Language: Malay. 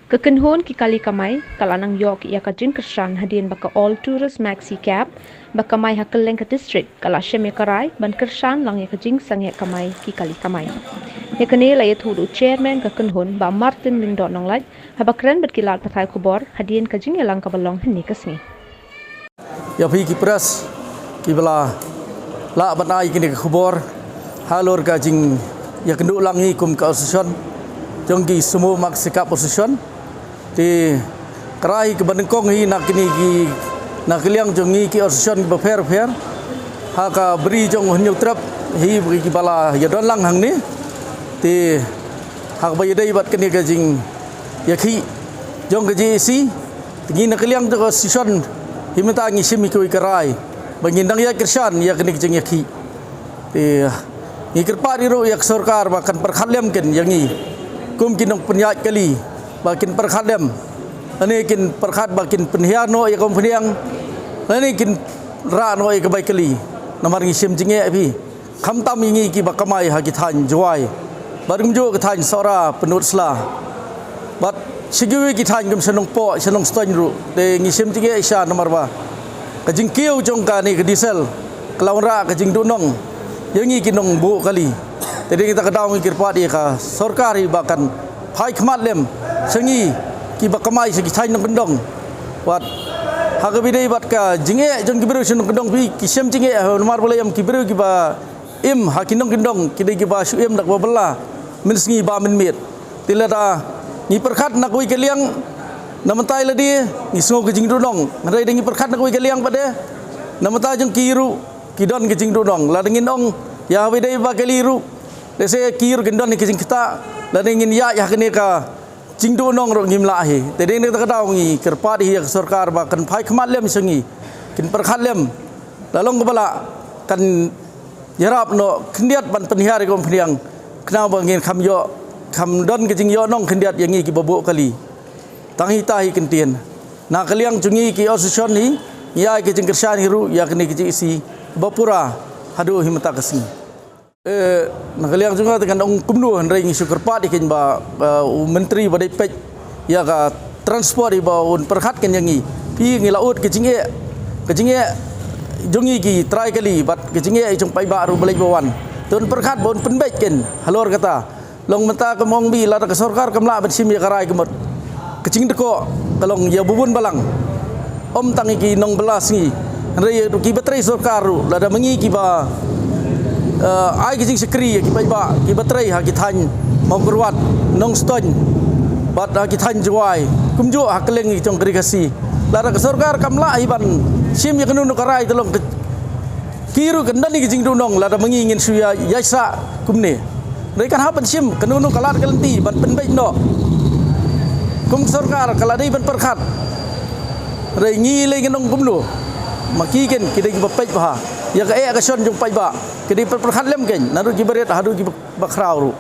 Kekenhon ki kali kamai kalanang yok ya ka jin kersan hadin baka all tourist maxi cab baka mai hakeleng ke district kala sheme karai ban kersan lang ya ka jing sange kamai ki kali kamai ya kene la ya thudu chairman kekenhon ba Martin Lindon nong laj habakran bat kilat pathai kubor hadin ka jing elang ka balong hni kasni ya pi ki pras ki bala la banai kini ke kubor halor ka jing ya kendu langi kum ka association jongki semua maksikap association di kerai ke bandengkong hi nak kini ki nak liang jongi ki association ki fair ha ka beri jong hunyu trap hi beri ki bala ya don lang hang ni ti hak ba yadai bat kini ka jing ya khi jong ka ji si tingi nak liang jong association hi minta ngi simi ko kerai bangindang ya kersan ya kini jing ya khi ti ngi kerpa di ro ya sarkar bahkan perkhalem ken yang ni kum kinong penyat kali bakin perkhadam ani kin perkhad bakin penhiano ya kom peniang ani kin ra no ya kebai kali namar ngisim jinge api kham tam ngi ki bakamai ha ki than juai barum jo ka than sora penut sla bat sigiwi ki than kum senong po senong ston ru de ngisim jinge isya namar ba ka jing kiu jong ka ni ke diesel kelawan ra ka jing dunong yang ngi kinong bu kali jadi kita kedau ngikir padi ka sorkari bahkan pai khmat lem sengi ki bakamai segi thai nong kendong wat hagabidei bat ka jinge jon kiberu senong kendong pi kisem jinge nomar boleh am kiberu ki ba im hakinong kendong kidei ki ba su im dak ba bela min sengi ba min mit tilada ni perkhat nak wi keliang namatai ladi ni sngo ke jing dunong ngai dengi perkhat nak wi keliang pade namatai jong kiru kidon ke jing dunong la dengin ong ya bidei ba keliru dese kir gendon ni kijing kita la ingin ya kene ka jingdu nong ro ngim lahi tedeng ne ta daw ngi kerpa di ya sarkar ba kan phai khmat lem sengi kin perkhat lem lalong kepala kan yarap no khndiat ban penhiar kom phriang kna ba ngin kham yo kham don kijing yo nong khndiat yangi ki bobo kali tangi tahi kentien na kaliang jungi ki association ni ya kijing kersan hiru ya kene kijing isi bapura hadu himata kasni nakaliang juga dengan ong kumnu handai ngi syukur pat ikin ba menteri badai pej ya ka transport i ba un perkhat ken yangi pi ngi laut ke jinge jongi ki try kali bat ke jinge jong pai ba ru balai bawan tun perkhat bon penbej ken halor kata long menta ke mong bi la ka sarkar kamla bat sim ya karai kemot kecing deko kalong ya bubun balang om tangi ki nong belas ngi handai ki baterai sarkar ru la da mengi ki ba ai kijing sekri ki bai ba ki baterai ha ki than mau kurwat nong ston bat ha ki than juai kumju ha keleng ki jong krikasi lara ka sarkar kamla iban sim ya kenu karai tolong kiru kendan ni kijing dunong lara mengingin suya yasa kumne rekan ha ban sim kenu kalat kalenti ban penbai no kum sarkar kala dei ban perkhat rei ngi le nong kumnu makiken kidai ki bapej ba ya ka son jong pai ba kedi perkhat lem ken naru ki beret hadu ki bakrau ru